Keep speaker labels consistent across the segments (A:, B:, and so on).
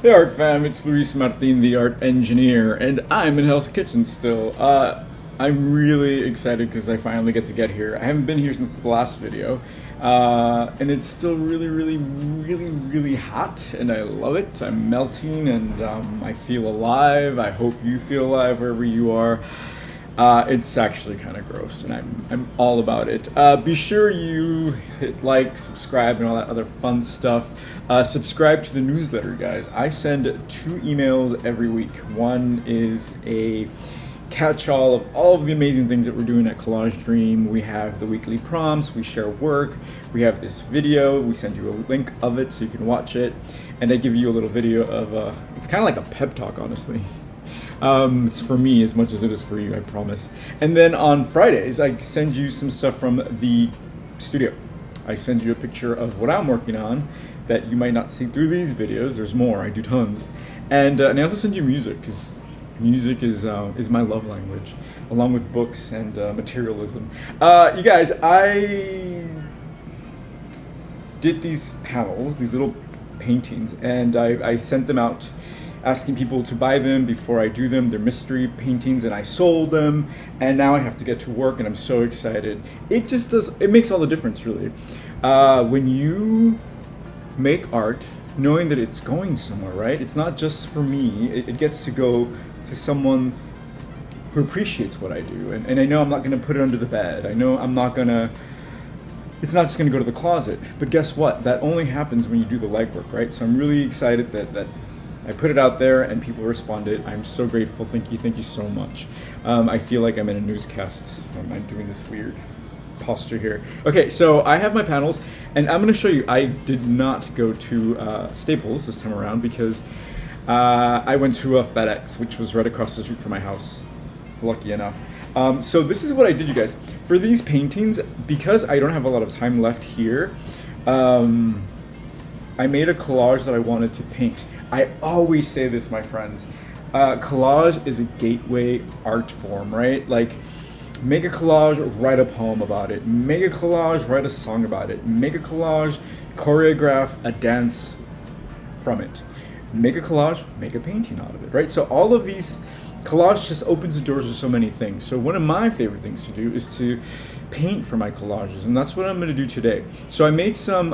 A: Hey Art Fam, it's Luis Martin, the art engineer, and I'm in Hell's Kitchen still. I'm really excited because I finally get here. I haven't been here since the last video, and it's still really hot, and I love it. I'm melting, and I feel alive. I hope you feel alive wherever you are. It's actually kind of gross, and I'm all about it. Be sure you hit like, subscribe, and all that other fun stuff. Subscribe to the newsletter, guys. I send 2 emails every week. One is a catch-all of all of the amazing things that we're doing at Collage Dream. We have the weekly prompts, we share work, we have this video, we send you a link of it so you can watch it, and I give you a little video of, it's kind of like a pep talk, honestly. It's for me as much as it is for you, I promise. And then on Fridays, I send you some stuff from the studio. I send you a picture of what I'm working on that you might not see through these videos. There's more, I do tons. And I also send you music, because music is my love language, along with books and materialism. You guys, I did these panels, these little paintings, and I sent them out asking people to buy them before I do them. They're mystery paintings, and I sold them, and now I have to get to work, and I'm so excited. It makes all the difference, really. When you make art, knowing that it's going somewhere, right? It's not just for me, it gets to go to someone who appreciates what I do, and I know I'm not gonna put it under the bed. I know it's not just gonna go to the closet, but guess what? That only happens when you do the legwork, right? So I'm really excited that I put it out there and people responded. I'm so grateful. Thank you so much. I feel like I'm in a newscast. I'm doing this weird posture here. Okay, so I have my panels, and I'm going to show you. I did not go to Staples this time around because I went to a FedEx, which was right across the street from my house. Lucky enough. So this is what I did, you guys. For these paintings, because I don't have a lot of time left here, I made a collage that I wanted to paint. I always say this, my friends. Collage is a gateway art form, right? Like, make a collage, write a poem about it. Make a collage, write a song about it. Make a collage, choreograph a dance from it. Make a collage, make a painting out of it, right? So all of these, collage just opens the doors to so many things. So one of my favorite things to do is to paint for my collages, and that's what I'm gonna do today. So I made some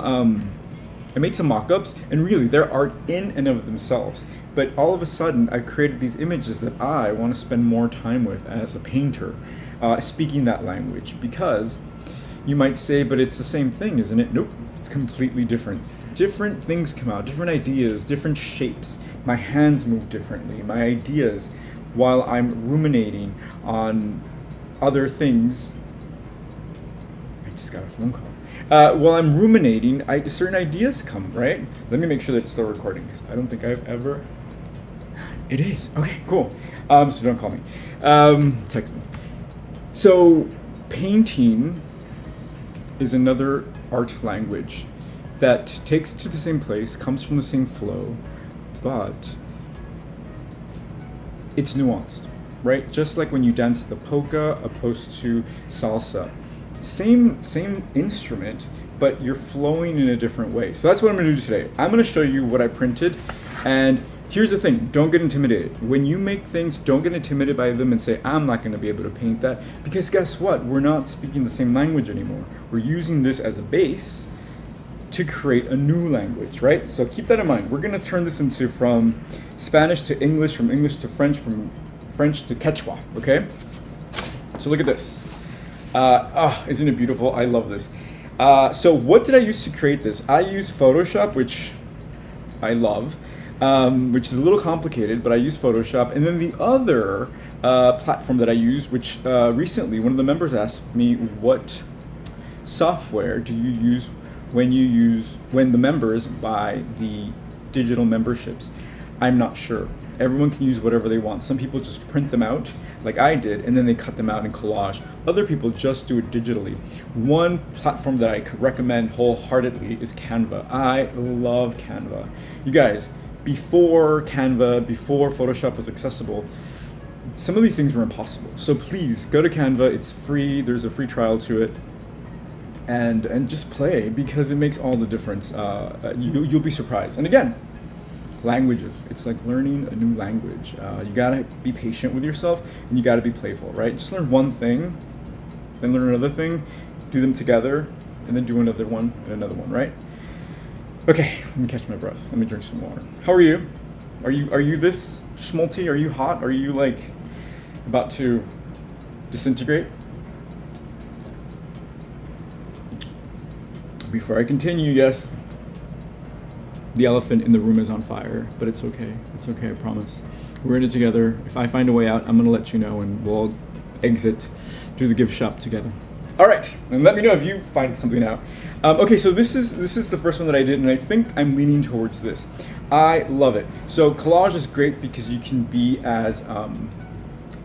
A: mock-ups, and really, they're art in and of themselves. But all of a sudden, I created these images that I want to spend more time with as a painter, speaking that language. Because you might say, but it's the same thing, isn't it? Nope, it's completely different. Different things come out, different ideas, different shapes. My hands move differently. My ideas, while I'm ruminating on other things. I just got a phone call. While I'm ruminating, certain ideas come, right? Let me make sure that it's still recording, because I don't think I've ever... It is. Okay, cool. So don't call me. Text me. So painting is another art language that takes to the same place, comes from the same flow, but it's nuanced, right? Just like when you dance the polka opposed to salsa. Same instrument, but you're flowing in a different way. So that's what I'm gonna do today. I'm gonna show you what I printed, and here's the thing, don't get intimidated. When you make things, don't get intimidated by them and say, I'm not gonna be able to paint that, because guess what? We're not speaking the same language anymore. We're using this as a base to create a new language, right? So keep that in mind. We're gonna turn this into from Spanish to English, from English to French, from French to Quechua, okay? So look at this. Isn't it beautiful? I love this. So what did I use to create this? I use Photoshop, which I love, which is a little complicated, but I use Photoshop. And then the other platform that I use, which recently one of the members asked me, what software do you use when the members buy the digital memberships? I'm not sure. Everyone can use whatever they want. Some people just print them out, like I did, and then they cut them out in collage. Other people just do it digitally. One platform that I could recommend wholeheartedly is Canva. I love Canva. You guys, before Canva, before Photoshop was accessible, some of these things were impossible. So please, go to Canva. It's free. There's a free trial to it. And just play, because it makes all the difference. You'll be surprised. And again, languages. It's like learning a new language. You gotta be patient with yourself, and you gotta be playful, right? Just learn one thing, then learn another thing, do them together, and then do another one and another one, right? Okay, let me catch my breath. Let me drink some water. How are you? Are you this schmaltzy? Are you hot? Are you like about to disintegrate? Before I continue, yes, the elephant in the room is on fire, but it's okay. It's okay, I promise. We're in it together. If I find a way out, I'm gonna let you know, and we'll all exit through the gift shop together. All right, and let me know if you find something out. Okay, so this is the first one that I did, and I think I'm leaning towards this. I love it. So collage is great because you can be as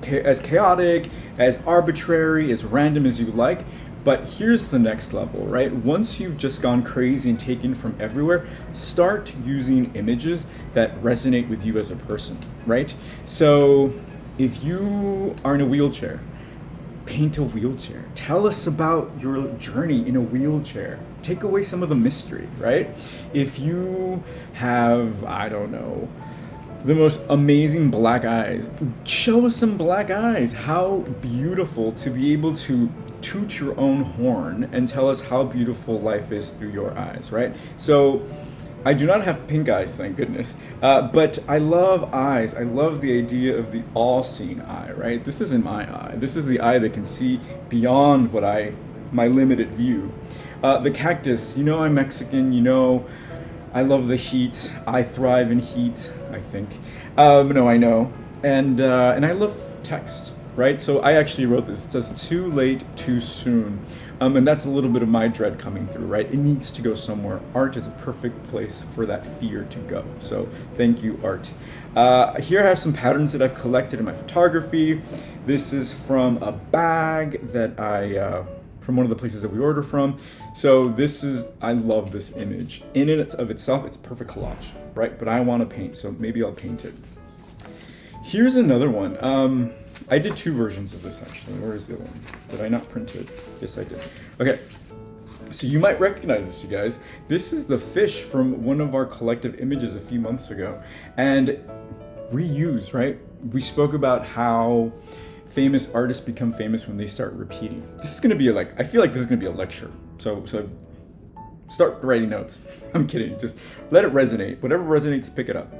A: chaotic, as arbitrary, as random as you like. But here's the next level, right? Once you've just gone crazy and taken from everywhere, start using images that resonate with you as a person, right? So if you are in a wheelchair, paint a wheelchair. Tell us about your journey in a wheelchair. Take away some of the mystery, right? If you have, I don't know, the most amazing black eyes, show us some black eyes. How beautiful to be able to toot your own horn and tell us how beautiful life is through your eyes, right? So I do not have pink eyes, thank goodness, but I love eyes. I love the idea of the all-seeing eye, right? This isn't my eye. This is the eye that can see beyond my limited view. The cactus, you know I'm Mexican, you know I love the heat. I thrive in heat, I think. No, I know. And I love text, right? So I actually wrote this. It says, too late, too soon. And that's a little bit of my dread coming through, right? It needs to go somewhere. Art is a perfect place for that fear to go. So thank you, art. Here I have some patterns that I've collected in my photography. This is from a bag that from one of the places that we order from. So I love this image. In and of itself, it's perfect collage, right? But I want to paint, so maybe I'll paint it. Here's another one. I did two versions of this actually. Where is the other one? Did I not print it? Yes, I did. Okay. So you might recognize this, you guys. This is the fish from one of our collective images a few months ago. And reuse, right? We spoke about how famous artists become famous when they start repeating. This is gonna be I feel like this is gonna be a lecture. So start writing notes. I'm kidding, just let it resonate. Whatever resonates, pick it up.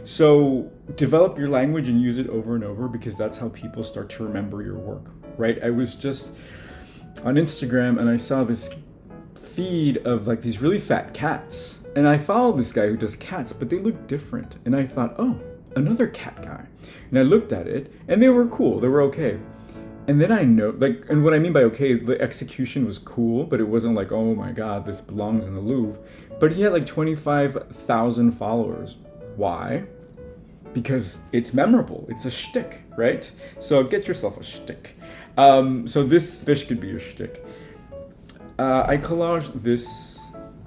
A: So develop your language and use it over and over, because that's how people start to remember your work, right? I was just on Instagram and I saw this feed of these really fat cats. And I followed this guy who does cats, but they look different. And I thought, oh, another cat guy. And I looked at it and they were cool, they were okay. And then I know, and what I mean by okay, the execution was cool, but it wasn't like, oh my God, this belongs in the Louvre. But he had 25,000 followers. Why? Because it's memorable. It's a shtick, right? So get yourself a shtick. So this fish could be your shtick. I collaged this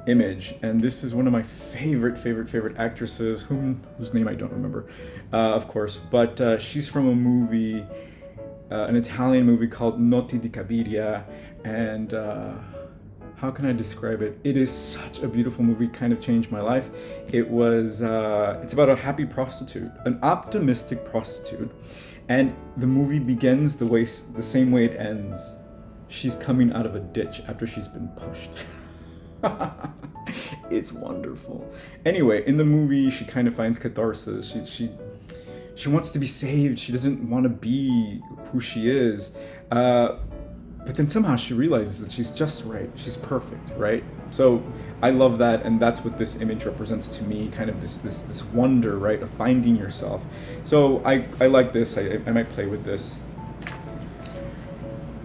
A: image, and this is one of my favorite actresses, whose name I don't remember, of course, but she's from a movie, an Italian movie called Notti di Cabiria, and how can I describe it? It is such a beautiful movie, kind of changed my life. It's about a happy prostitute, an optimistic prostitute, and the movie begins the same way it ends. She's coming out of a ditch after she's been pushed. It's wonderful. Anyway, in the movie, she kind of finds catharsis. She wants to be saved. She doesn't want to be who she is. But then somehow she realizes that she's just right. She's perfect, right? So I love that, and that's what this image represents to me, kind of this wonder, right, of finding yourself. So I like this. I might play with this.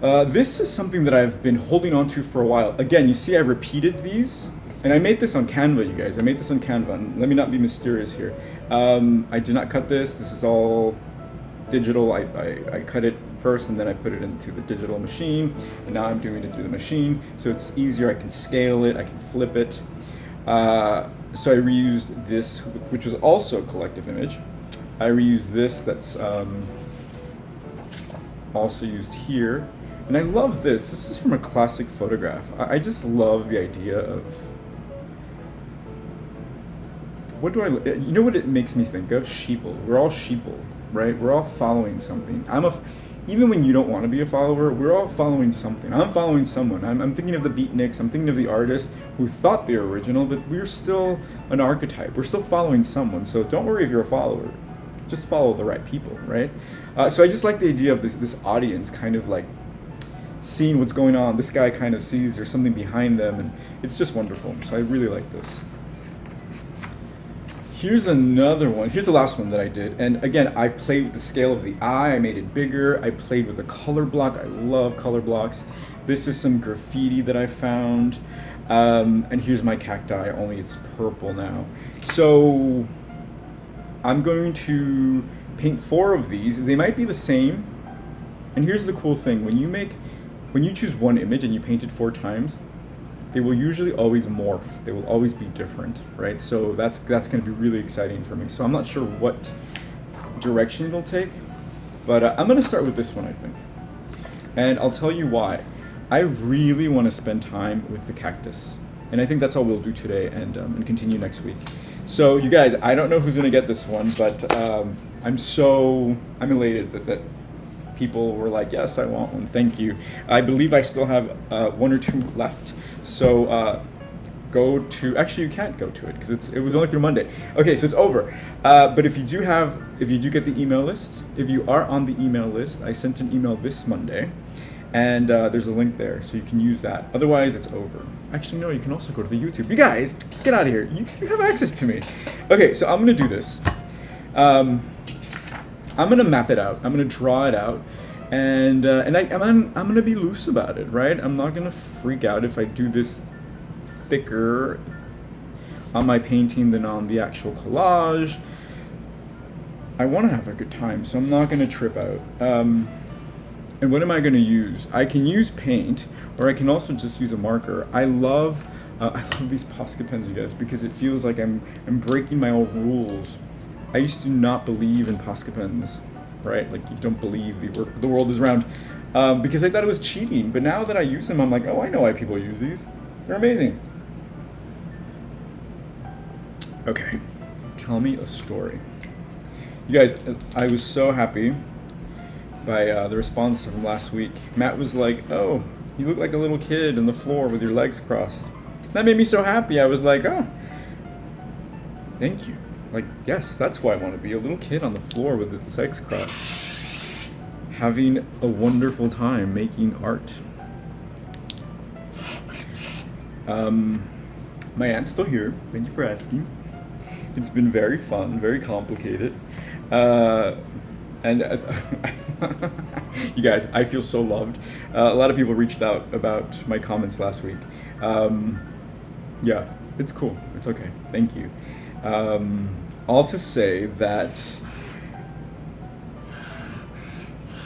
A: This is something that I've been holding on to for a while. Again, you see I repeated these, and I made this on Canva, you guys. I made this on Canva, and let me not be mysterious here. I did not cut this. This is all digital. I cut it first, and then I put it into the digital machine, and now I'm doing it through the machine, so it's easier. I can scale it, I can flip it. So I reused this, which was also a collective image. I reused this, that's also used here. And I love this. This is from a classic photograph. I just love the idea of what do I, you know what it makes me think of? Sheeple. We're all sheeple, right? We're all following something. Even when you don't want to be a follower, we're all following something. I'm following someone. I'm thinking of the beatniks. I'm thinking of the artist who thought they were original, but we're still an archetype. We're still following someone. So don't worry if you're a follower. Just follow the right people, right? So I just like the idea of this audience kind of like seeing what's going on. This guy kind of sees there's something behind them, and it's just wonderful. So I really like this. Here's another one. Here's the last one that I did. And again, I played with the scale of the eye. I made it bigger. I played with a color block. I love color blocks. This is some graffiti that I found. And here's my cacti, only it's purple now. So I'm going to paint 4 of these. They might be the same. And here's the cool thing. When you choose one image and you paint it 4 times, they will usually always morph. They will always be different, right? So that's going to be really exciting for me. So I'm not sure what direction it'll take, but I'm going to start with this one, I think. And I'll tell you why. I really want to spend time with the cactus. And I think that's all we'll do today and continue next week. So you guys, I don't know who's going to get this one, but I'm elated that people were like, yes, I want one, thank you. I believe I still have 1 or 2 left. So go to, actually you can't go to it because it was only through Monday. Okay, so it's over. But if you do get the email list, if you are on the email list, I sent an email this Monday, and there's a link there, so you can use that. Otherwise, it's over. Actually, no, you can also go to the YouTube. You guys, get out of here. You have access to me. Okay, so I'm gonna do this. I'm gonna map it out. I'm gonna draw it out, and I'm gonna be loose about it, right? I'm not gonna freak out if I do this thicker on my painting than on the actual collage. I want to have a good time, so I'm not gonna trip out. And what am I gonna use? I can use paint, or I can also just use a marker. I love these Posca pens, you guys, because it feels like I'm breaking my own rules. I used to not believe in Posca pens, right? Like, you don't believe the world is round, because I thought it was cheating. But now that I use them, I'm like, oh, I know why people use these. They're amazing. Okay, tell me a story. You guys, I was so happy by the response from last week. Matt was like, oh, you look like a little kid on the floor with your legs crossed. That made me so happy. I was like, oh, thank you. Like, yes, that's why I want to be a little kid on the floor with his legs crossed, having a wonderful time making art. My aunt's still here. Thank you for asking. It's been very fun, very complicated. And you guys, I feel so loved. A lot of people reached out about my comments last week. Yeah, it's cool. It's okay. Thank you. All to say that...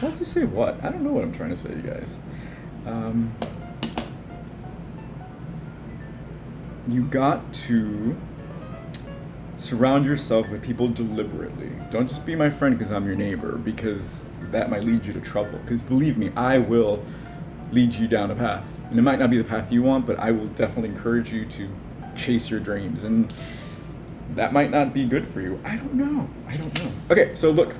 A: All to say what? I don't know what I'm trying to say, you guys. You got to surround yourself with people deliberately. Don't just be my friend because I'm your neighbor, because that might lead you to trouble. Because believe me, I will lead you down a path. And it might not be the path you want, but I will definitely encourage you to chase your dreams. And that might not be good for you. I don't know. Okay, so look,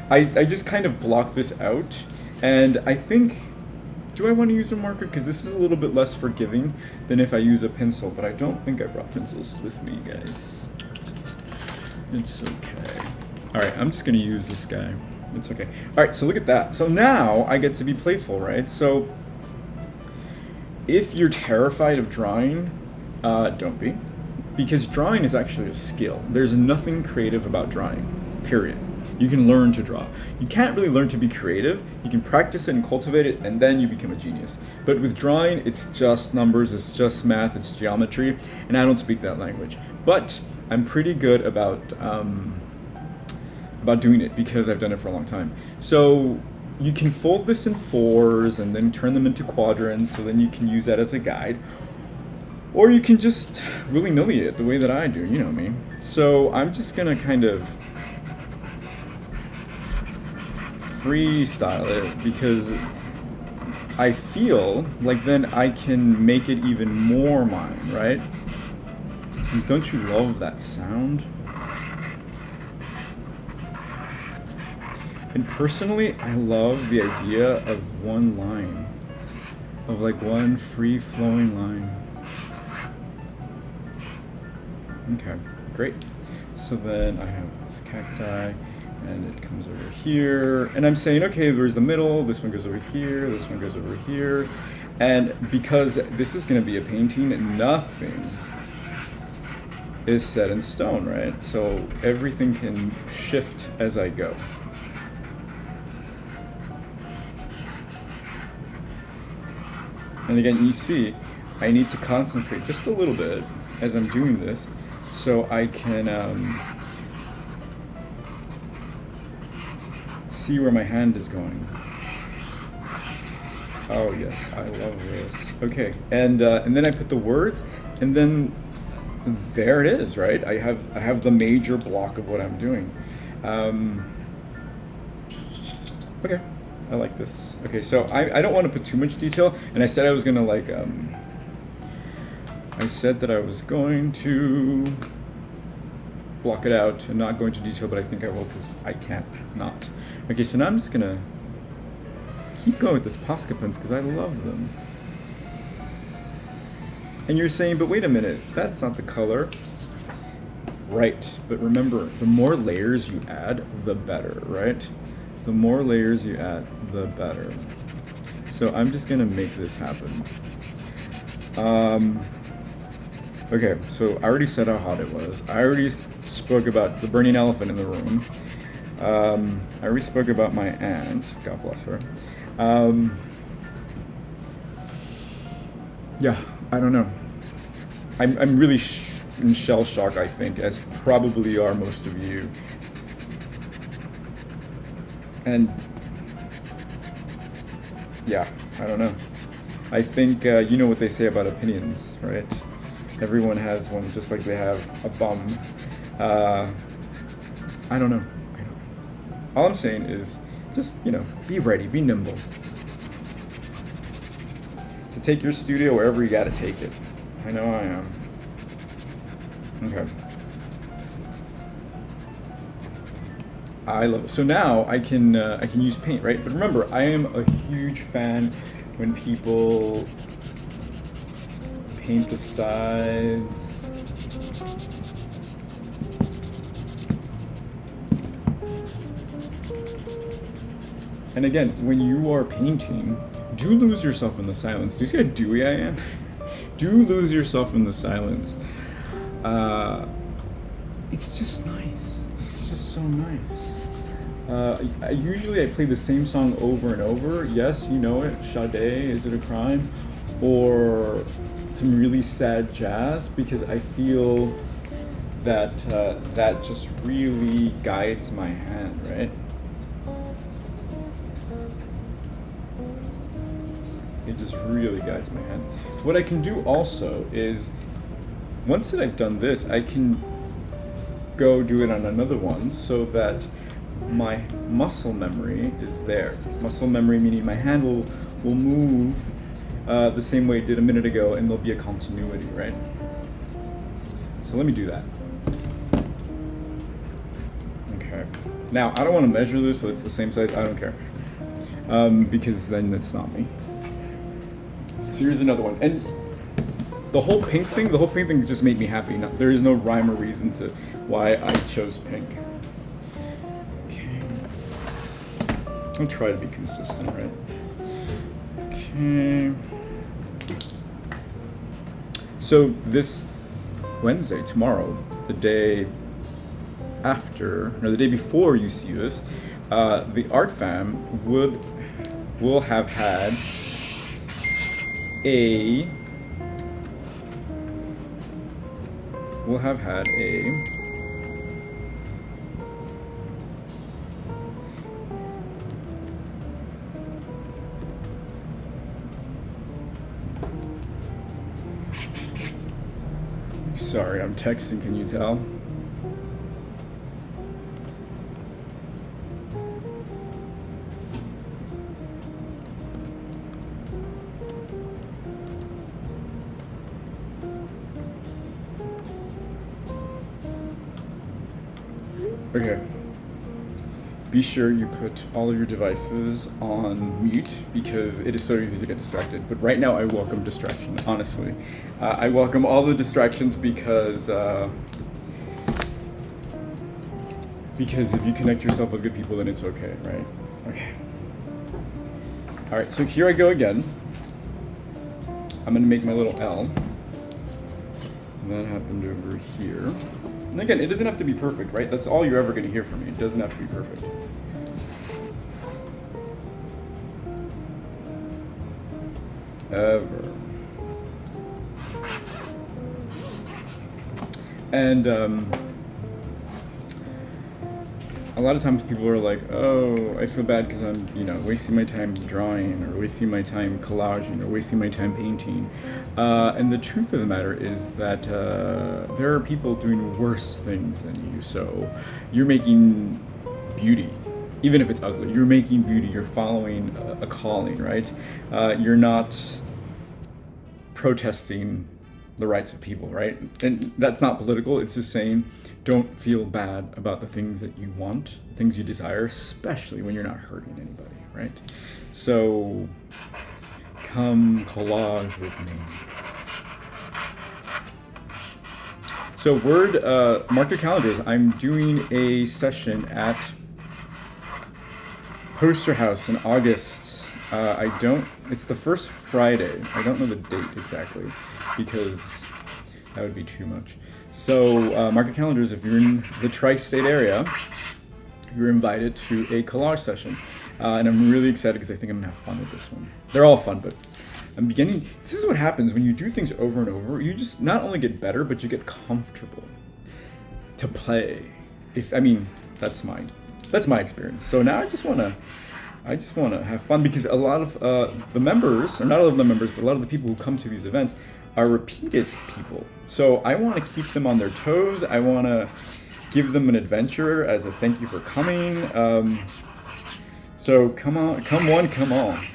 A: I just kind of blocked this out. And I think, do I want to use a marker? Because this is a little bit less forgiving than if I use a pencil. But I don't think I brought pencils with me, guys. It's okay. All right, I'm just gonna use this guy. It's okay. All right, so look at that. So now I get to be playful, right? So if you're terrified of drawing, don't be. Because drawing is actually a skill. There's nothing creative about drawing, period. You can learn to draw. You can't really learn to be creative. You can practice it and cultivate it, and then you become a genius. But with drawing, it's just numbers, it's just math, it's geometry, and I don't speak that language. But I'm pretty good about doing it because I've done it for a long time. So you can fold this in 4s and then turn them into quadrants, so then you can use that as a guide. Or you can just willy-nilly it the way that I do, you know me. So I'm just gonna kind of freestyle it because I feel like then I can make it even more mine, right? Don't you love that sound? And personally, I love the idea of one line, of like one free-flowing line. Okay, great. So then I have this cacti, and it comes over here, and I'm saying, okay, there's the middle, this one goes over here, this one goes over here, and because this is going to be a painting, nothing is set in stone, right? So everything can shift as I go. And again, you see, I need to concentrate just a little bit as I'm doing this, so I can see where my hand is going. Oh yes, I love this. Okay, and then I put the words, and then there it is, right? I have the major block of what I'm doing. Okay, I like this. Okay, so I don't want to put too much detail, and I said I was gonna like I said that I was going to block it out and not go into detail, but I think I will because I can't not. Okay, so now I'm just gonna keep going with this Posca pens because I love them. And you're saying, but wait a minute, that's not the color. Right, but remember, the more layers you add, the better, right? The more layers you add, the better. So I'm just gonna make this happen. Okay, so I already said how hot it was. I already spoke about the burning elephant in the room. I already spoke about my aunt, God bless her. Yeah, I don't know. I'm really in shell shock, I think, as probably are most of you. And yeah, I don't know. I think you know what they say about opinions, right? Everyone has one, just like they have a bum. I don't know. All I'm saying is just, you know, be ready, be nimble. To take your studio wherever you gotta take it. I know I am. Okay. I love it. So now I can use paint, right? But remember, I am a huge fan when people paint the sides. And again, when you are painting, do lose yourself in the silence. Do you see how dewy I am? Do lose yourself in the silence. It's just nice. It's just so nice. Usually I play the same song over and over. Yes, you know it, Sade, Is It a Crime? Or some really sad jazz, because I feel that that just really guides my hand, right? It just really guides my hand. What I can do also is, once that I've done this, I can go do it on another one so that my muscle memory is there. Muscle memory meaning my hand will move the same way it did a minute ago, and there'll be a continuity, right? So let me do that. Okay. Now, I don't want to measure this so it's the same size. I don't care. Because then it's not me. So here's another one. And the whole pink thing just made me happy. No, there is no rhyme or reason to why I chose pink. Okay. I'll try to be consistent, right? Okay. So this Wednesday, tomorrow, the day after, or the day before you see this, the Art Fam will have had a sorry, I'm texting, can you tell? Okay. be sure you put all of your devices on mute because it is so easy to get distracted. But right now I welcome distraction, honestly. I welcome all the distractions because if you connect yourself with good people, then it's okay, right? Okay. All right, so here I go again. I'm gonna make my little L. And that happened over here. And again, it doesn't have to be perfect, right? That's all you're ever gonna hear from me. It doesn't have to be perfect. Ever. And a lot of times people are like, oh, I feel bad because I'm, wasting my time drawing or wasting my time collaging or wasting my time painting. And the truth of the matter is that there are people doing worse things than you. So you're making beauty, even if it's ugly. You're making beauty. You're following a calling, right? You're not protesting the rights of people, right? And that's not political. It's just saying, don't feel bad about the things that you want, things you desire, especially when you're not hurting anybody, right? So come collage with me. So mark your calendars. I'm doing a session at Poster House in August. It's the first Friday. I don't know the date exactly because that would be too much. So mark your calendars. If you're in the tri-state area, you're invited to a collage session. And I'm really excited because I think I'm gonna have fun with this one. They're all fun, but this is what happens when you do things over and over. You just not only get better, but you get comfortable to play. That's my experience. So now I just wanna have fun because a lot of the members, or not all of the members, but a lot of the people who come to these events are repeated people. So I want to keep them on their toes. I want to give them an adventure as a thank you for coming. So come on, come on.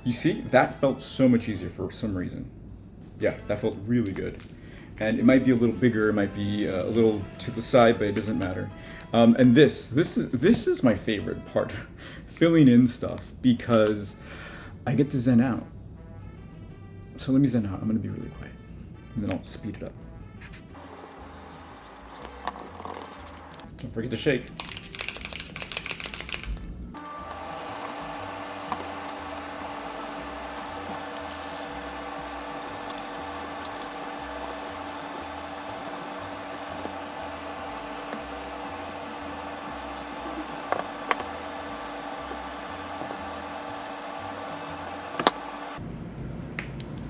A: You see, that felt so much easier for some reason. Yeah, that felt really good. And it might be a little bigger, it might be a little to the side, but it doesn't matter. And this is my favorite part, filling in stuff, because I get to zen out. So let me zen out. I'm gonna be really quiet, and then I'll speed it up. Don't forget to shake.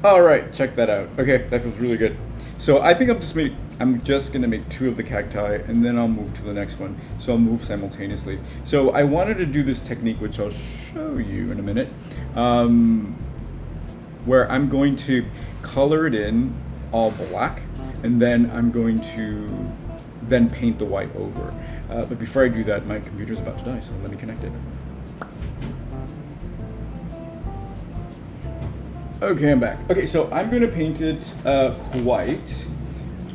A: All right, check that out. Okay, that feels really good. So I think I'm just gonna make 2 of the cacti, and then I'll move to the next one. So I'll move simultaneously. So I wanted to do this technique, which I'll show you in a minute, where I'm going to color it in all black, and then I'm going to then paint the white over. But before I do that, my computer's about to die, so let me connect it. Okay, I'm back. Okay, so I'm gonna paint it white.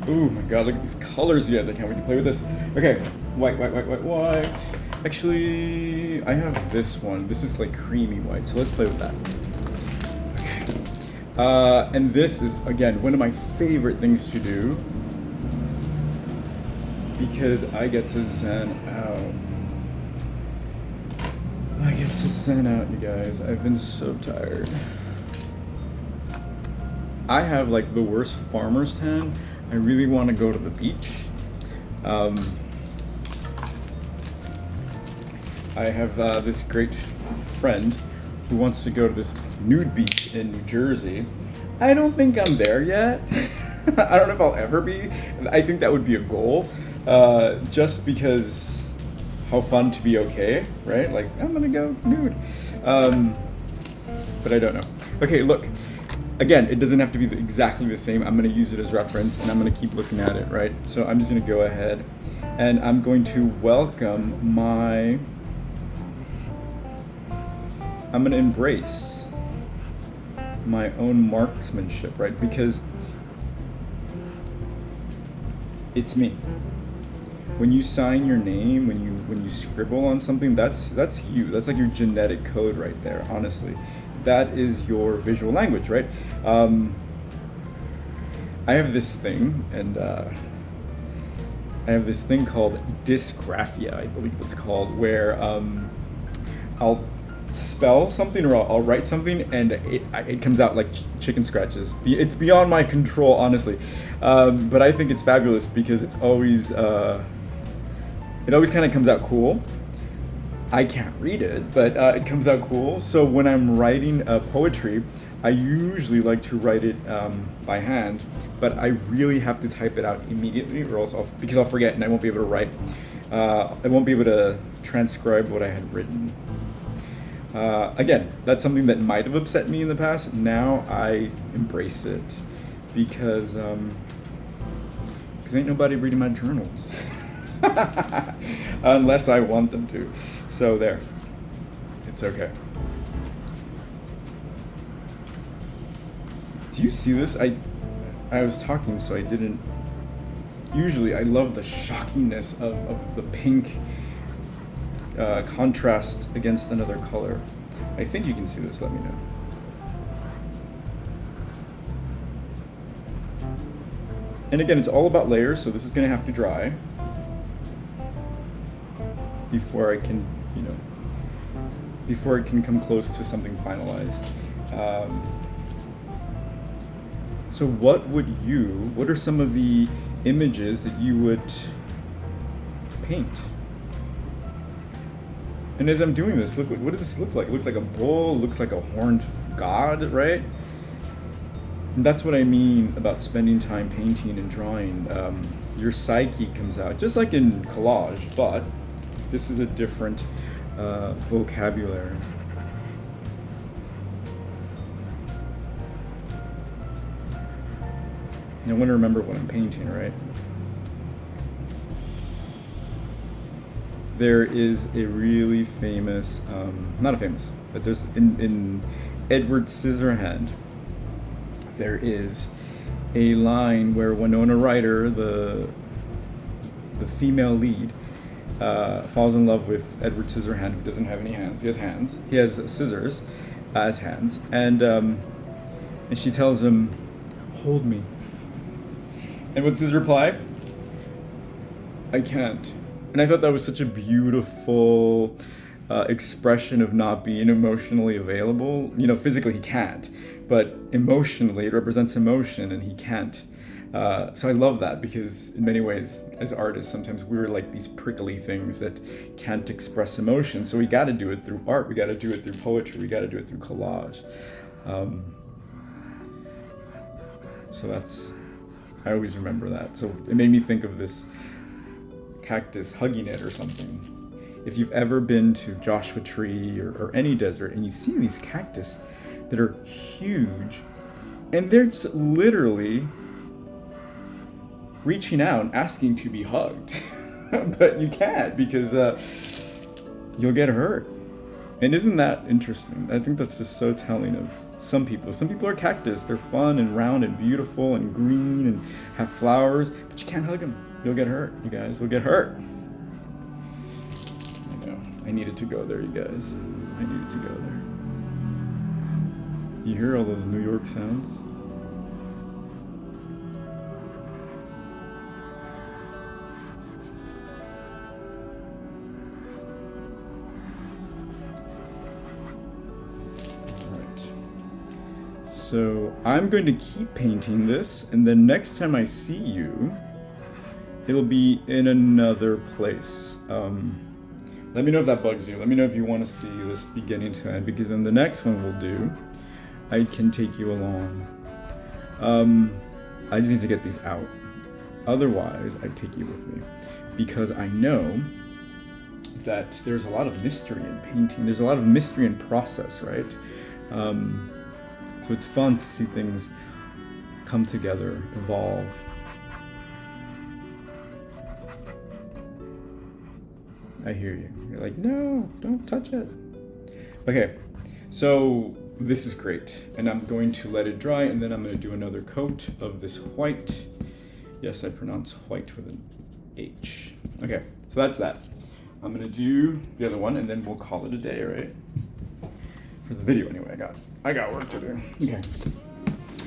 A: Oh my god, look at these colors, you guys. I can't wait to play with this. Okay, white. Actually, I have this one. This is like creamy white, so let's play with that. Okay. And this is, again, one of my favorite things to do because I get to zen out. You guys. I've been so tired. I have like the worst farmer's tan. I really want to go to the beach. I have this great friend who wants to go to this nude beach in New Jersey. I don't think I'm there yet. I don't know if I'll ever be. I think that would be a goal, just because how fun to be okay, right? Like, I'm gonna go nude. But I don't know. Okay, look. Again, it doesn't have to be exactly the same. I'm going to use it as reference, and I'm going to keep looking at it, right? So I'm just going to go ahead, and I'm going to welcome I'm going to embrace my own marksmanship, right? Because it's me. When you sign your name, when you scribble on something, that's you. That's like your genetic code right there. Honestly, that is your visual language, right? I have this thing, and I have this thing called dysgraphia, I believe it's called, where I'll spell something or I'll write something and it comes out like chicken scratches. It's beyond my control, honestly, but I think it's fabulous because it always kind of comes out cool. I can't read it, but it comes out cool. So when I'm writing poetry, I usually like to write it by hand, but I really have to type it out immediately, or else because I'll forget and I won't be able to write. I won't be able to transcribe what I had written. Again, that's something that might have upset me in the past. Now I embrace it because ain't nobody reading my journals unless I want them to. So there, it's okay. Do you see this? I was talking, so I didn't. Usually, I love the shockiness of the pink contrast against another color. I think you can see this. Let me know. And again, it's all about layers, so this is going to have to dry before I can, before it can come close to something finalized. So what are some of the images that you would paint? And as I'm doing this, look, what does this look like? It looks like a bull, it looks like a horned god, right? And that's what I mean about spending time painting and drawing. Your psyche comes out, just like in collage, but this is a different vocabulary. I want to remember what I'm painting, right? There is a really famous, not a famous, but there's in Edward Scissorhand, there is a line where Winona Ryder, the female lead, falls in love with Edward Scissorhand, who doesn't have any hands. He has hands. He has scissors as hands, and she tells him, "Hold me." And what's his reply? "I can't." And I thought that was such a beautiful expression of not being emotionally available. Physically he can't, but emotionally it represents emotion, and he can't. So I love that, because in many ways, as artists, sometimes we're like these prickly things that can't express emotion. So we got to do it through art. We got to do it through poetry. We got to do it through collage. I always remember that. So it made me think of this cactus hugging it or something. If you've ever been to Joshua Tree or any desert and you see these cactus that are huge, and they're just literally reaching out and asking to be hugged, but you can't because you'll get hurt. And isn't that interesting? I think that's just so telling of some people. Some people are cactus. They're fun and round and beautiful and green and have flowers, but you can't hug them. You'll get hurt, you guys. You'll get hurt. I know. I needed to go there, you guys. I needed to go there. You hear all those New York sounds? So I'm going to keep painting this, and then next time I see you, it'll be in another place. Let me know if that bugs you. Let me know if you want to see this beginning to end, because in the next one we'll do, I can take you along. I just need to get these out. Otherwise, I'd take you with me, because I know that there's a lot of mystery in painting. There's a lot of mystery in process, right? So it's fun to see things come together, evolve. I hear you. You're like, no, don't touch it. Okay, so this is great. And I'm going to let it dry, and then I'm going to do another coat of this white. Yes, I pronounce white with an H. Okay, so that's that. I'm going to do the other one, and then we'll call it a day, right? For the video anyway, I got work to do. Okay.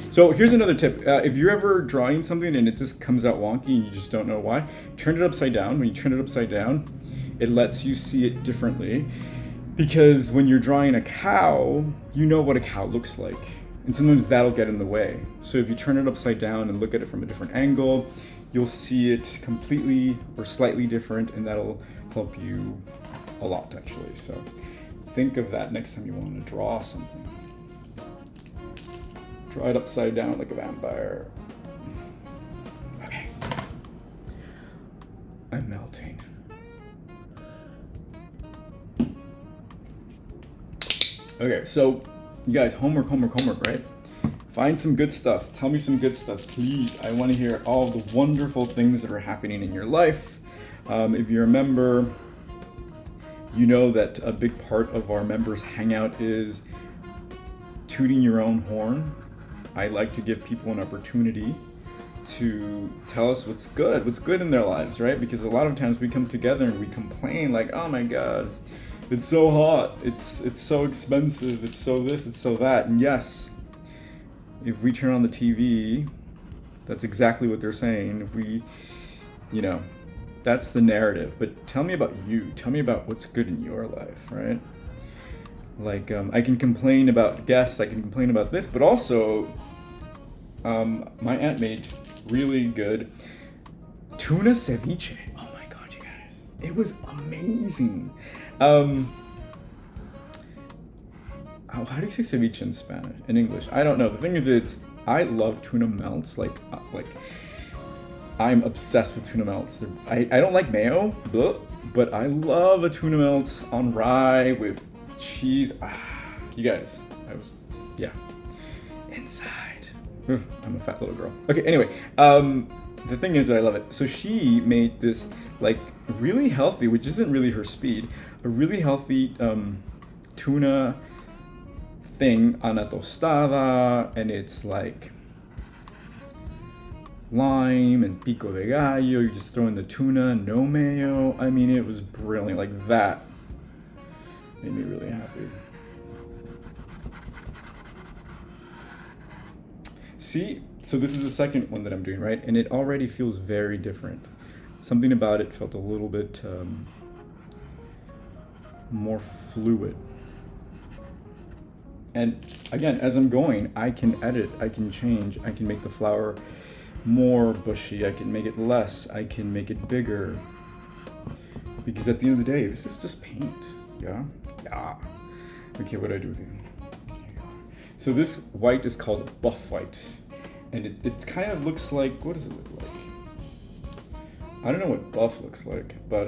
A: So here's another tip. If you're ever drawing something and it just comes out wonky and you just don't know why, turn it upside down. When you turn it upside down, it lets you see it differently. Because when you're drawing a cow, you know what a cow looks like. And sometimes that'll get in the way. So if you turn it upside down and look at it from a different angle, you'll see it completely or slightly different, and that'll help you a lot, actually. So think of that next time you want to draw something. Draw it upside down like a vampire. Okay. I'm melting. Okay, so you guys, homework, right? Find some good stuff. Tell me some good stuff, please. I want to hear all the wonderful things that are happening in your life. If you're a member, you know that a big part of our members' hangout is tooting your own horn. I like to give people an opportunity to tell us what's good in their lives, right? Because a lot of times we come together and we complain like, oh my God, it's so hot, it's so expensive, it's so this, it's so that. And yes, if we turn on the TV, that's exactly what they're saying. If we, that's the narrative. But tell me about you. Tell me about what's good in your life, right? Like, I can complain about guests, I can complain about this, but also, my aunt made really good tuna ceviche. Oh my God, you guys. It was amazing. How do you say ceviche in Spanish? In English? I don't know. The thing is, I love tuna melts. Like I'm obsessed with tuna melts. I don't like mayo, but I love a tuna melt on rye with cheese. You guys, inside. I'm a fat little girl. Okay, anyway, the thing is that I love it. So she made this like really healthy, which isn't really her speed, a really healthy tuna thing on a tostada, and it's like lime and pico de gallo. You just throw in the tuna, no mayo. I mean, it was brilliant. Like that made me really happy. See, so this is the second one that I'm doing, right? And it already feels very different. Something about it felt a little bit more fluid. And again, as I'm going, I can edit, I can change, I can make the flower more bushy, I can make it less, I can make it bigger. Because at the end of the day, this is just paint, yeah? Yeah. Okay, what do I do with it? So this white is called buff white. And it kind of looks like, what does it look like? I don't know what buff looks like, but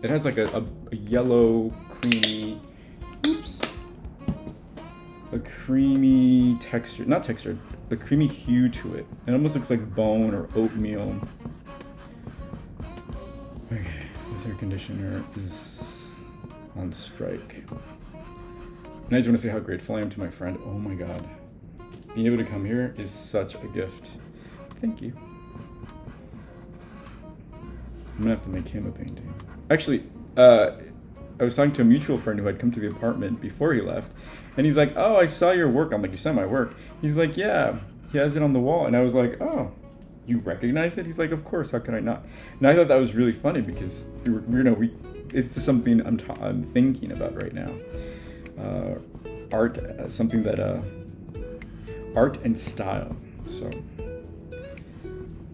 A: it has like a yellow, creamy, a creamy texture, not texture, a creamy hue to it. It almost looks like bone or oatmeal. Okay, this air conditioner is on strike. And I just want to say how grateful I am to my friend. Oh my God. Being able to come here is such a gift. Thank you. I'm gonna have to make him a painting. Actually, I was talking to a mutual friend who had come to the apartment before he left, and he's like, oh, I saw your work. I'm like, you saw my work? He's like, yeah, he has it on the wall. And I was like, oh, you recognize it? He's like, of course, how can I not? And I thought that was really funny because, it's just something I'm thinking about right now. Art, something that, art and style. So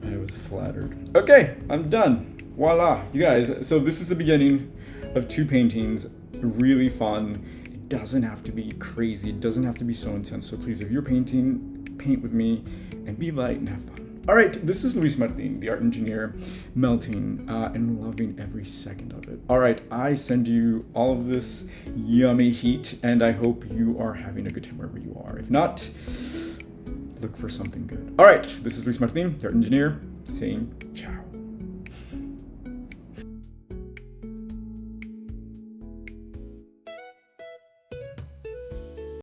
A: I was flattered. Okay, I'm done. Voila, you guys. So this is the beginning of 2 paintings. Really fun. It doesn't have to be crazy. It doesn't have to be so intense. So please, if you're painting, paint with me and be light and have fun. All right, this is Luis Martin, the art engineer, melting and loving every second of it. All right, I send you all of this yummy heat, and I hope you are having a good time wherever you are. If not, look for something good. All right, this is Luis Martin, the art engineer, saying ciao.